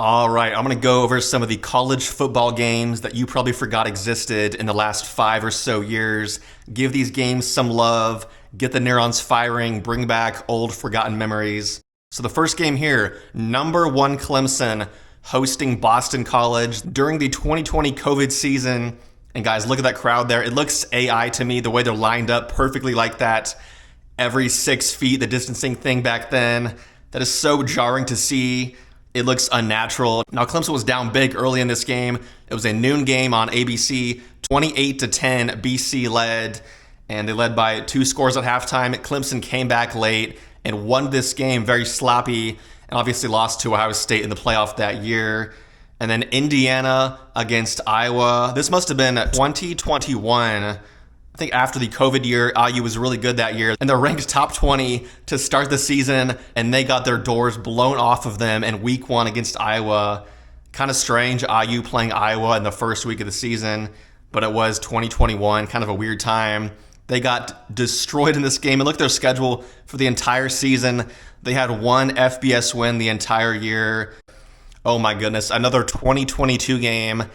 All right, I'm going to go over some of the college football games that you probably forgot existed in the last 5 or so years. Give these games some love, get the neurons firing, bring back old forgotten memories. So the first game here, number 1 Clemson hosting Boston College during the 2020 COVID season. And guys, look at that crowd there. It looks AI to me, the way they're lined up perfectly like that. Every 6 feet, the distancing thing back then. That is so jarring to see. It looks unnatural. Now, Clemson was down big early in this game. It was a noon game on ABC, 28-10, BC led, and they led by 2 scores at halftime. Clemson came back late and won this game very sloppy, and obviously lost to Ohio State in the playoff that year. And then Indiana against Iowa. This must have been 2021. I think after the COVID year, IU was really good that year, and they're ranked top 20 to start the season, and they got their doors blown off of them in week 1 against Iowa. Kind of strange, IU playing Iowa in the first week of the season, but it was 2021, kind of a weird time. They got destroyed in this game, and look at their schedule for the entire season. They had 1 FBS win the entire year. Oh my goodness, another 2022 game.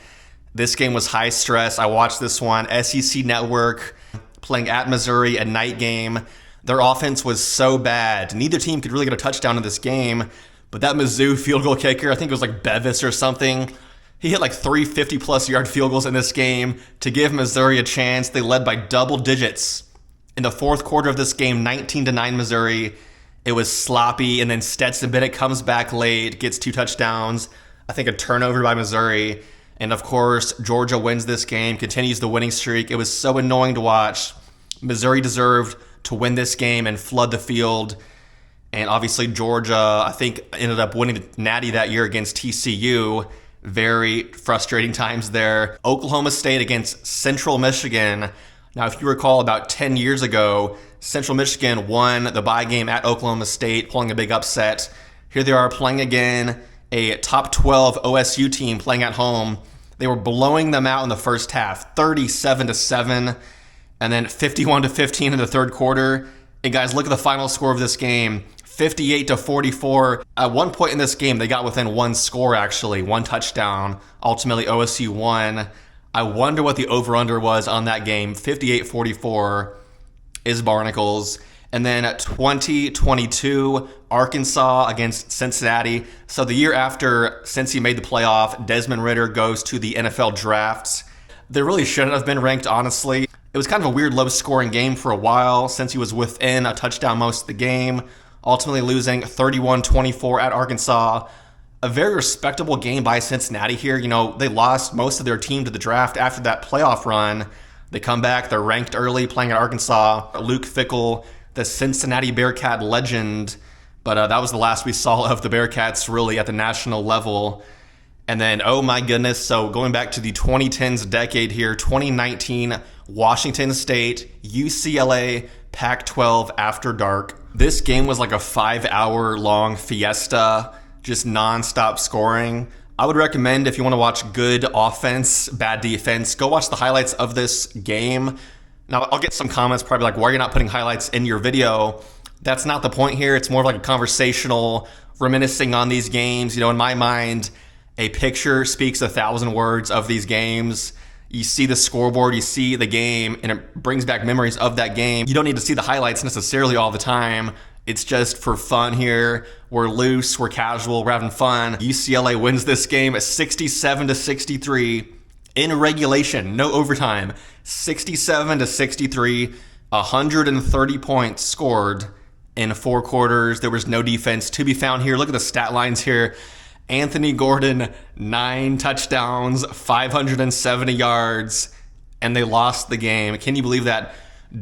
This game was high stress. I watched this one. SEC Network playing at Missouri, a night game. Their offense was so bad. Neither team could really get a touchdown in this game. But that Mizzou field goal kicker, I think it was like Bevis or something, he hit like 3 50-plus yard field goals in this game to give Missouri a chance. They led by double digits. In the fourth quarter of this game, 19-9 Missouri. It was sloppy, and then Stetson Bennett comes back late, gets 2 touchdowns. I think a turnover by Missouri. And of course, Georgia wins this game, continues the winning streak. It was so annoying to watch. Missouri deserved to win this game and flood the field. And obviously, Georgia, I think, ended up winning the Natty that year against TCU. Very frustrating times there. Oklahoma State against Central Michigan. Now, if you recall, about 10 years ago, Central Michigan won the bye game at Oklahoma State, pulling a big upset. Here they are playing again. A top 12 OSU team playing at home. They were blowing them out in the first half, 37-7, and then 51-15 in the third quarter. And guys, look at the final score of this game, 58-44. At one point in this game, they got within 1 score, actually, 1 touchdown. Ultimately, OSU won. I wonder what the over-under was on that game. 58-44 is Barnacles. And then 2022, Arkansas against Cincinnati. So the year after Cincy made the playoff, Desmond Ridder goes to the NFL draft. They really shouldn't have been ranked, honestly. It was kind of a weird low-scoring game for a while since he was within a touchdown most of the game, ultimately losing 31-24 at Arkansas. A very respectable game by Cincinnati here. You know, they lost most of their team to the draft after that playoff run. They come back, they're ranked early, playing at Arkansas. Luke Fickell, the Cincinnati Bearcat legend, but that was the last we saw of the Bearcats really at the national level. And then, oh my goodness, so going back to the 2010s decade here, 2019, Washington State, UCLA, Pac-12 after dark. This game was like a 5-hour long fiesta, just nonstop scoring. I would recommend, if you want to watch good offense, bad defense, go watch the highlights of this game. Now, I'll get some comments probably like, why are you not putting highlights in your video? That's not the point here. It's more of like a conversational, reminiscing on these games. You know, in my mind, a picture speaks 1,000 words of these games. You see the scoreboard, you see the game, and it brings back memories of that game. You don't need to see the highlights necessarily all the time. It's just for fun here. We're loose, we're casual, we're having fun. UCLA wins this game at 67-63. In regulation, no overtime, 67-63, 130 points scored in 4 quarters. There was no defense to be found here. Look at the stat lines here. Anthony Gordon, 9 touchdowns, 570 yards, and they lost the game. Can you believe that?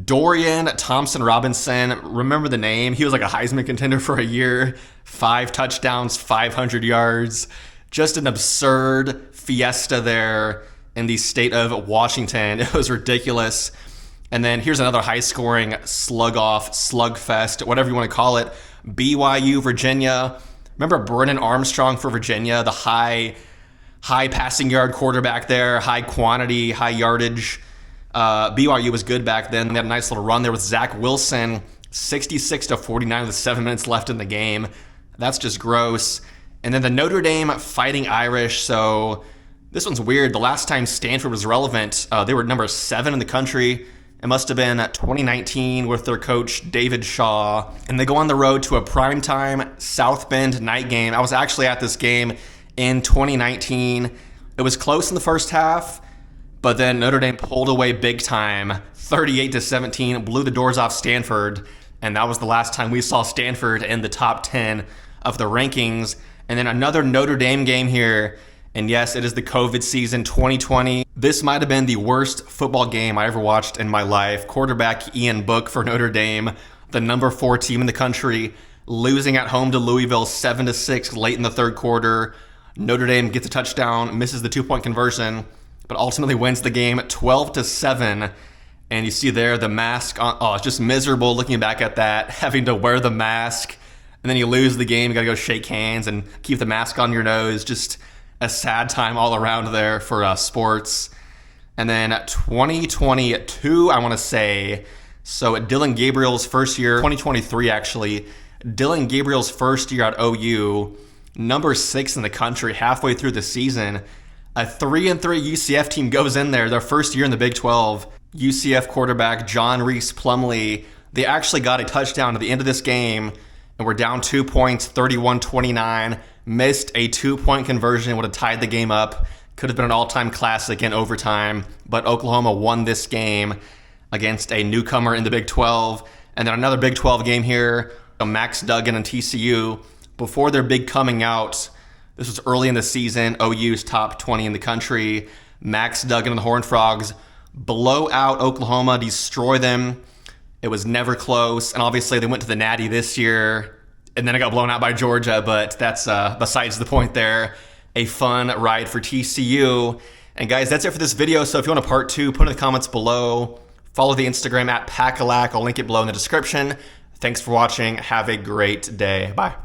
Dorian Thompson-Robinson, remember the name? He was like a Heisman contender for a year. 5 touchdowns, 500 yards. Just an absurd fiesta there in the state of Washington. It was ridiculous. And then here's another high-scoring slug-off, slugfest, whatever you want to call it. BYU, Virginia. Remember Brennan Armstrong for Virginia, the high passing yard quarterback there, high quantity, high yardage. BYU was good back then. They had a nice little run there with Zach Wilson, 66-49 with 7 minutes left in the game. That's just gross. And then the Notre Dame Fighting Irish. So this one's weird. The last time Stanford was relevant, they were number 7 in the country. It must have been 2019 with their coach, David Shaw. And they go on the road to a primetime South Bend night game. I was actually at this game in 2019. It was close in the first half, but then Notre Dame pulled away big time, 38-17, blew the doors off Stanford. And that was the last time we saw Stanford in the top 10 of the rankings. And then another Notre Dame game here. And yes, it is the COVID season 2020. This might have been the worst football game I ever watched in my life. Quarterback Ian Book for Notre Dame, the number 4 team in the country, losing at home to Louisville 7-6 late in the third quarter. Notre Dame gets a touchdown, misses the 2-point conversion, but ultimately wins the game 12-7. And you see there the mask on. Oh, it's just miserable looking back at that, having to wear the mask. And then you lose the game, you gotta go shake hands and keep the mask on your nose. Just a sad time all around there for sports. And then 2022, I want to say, so Dylan Gabriel's first year, 2023 actually, Dylan Gabriel's first year at OU, number 6 in the country halfway through the season. A 3-3 UCF team goes in there, their first year in the Big 12. UCF quarterback John Reese Plumlee, they actually got a touchdown at the end of this game, and we're down 2 points, 31-29. Missed a 2-point conversion, would have tied the game up. Could have been an all-time classic in overtime, but Oklahoma won this game against a newcomer in the Big 12. And then another Big 12 game here, Max Duggan and TCU. Before their big coming out, this was early in the season, OU's top 20 in the country. Max Duggan and the Horned Frogs blow out Oklahoma, destroy them. It was never close, and obviously they went to the Natty this year, and then it got blown out by Georgia, but that's besides the point there. A fun ride for TCU. And guys, that's it for this video. So if you want a part 2, put in the comments below. Follow the Instagram at Pacillac. I'll link it below in the description. Thanks for watching. Have a great day. Bye.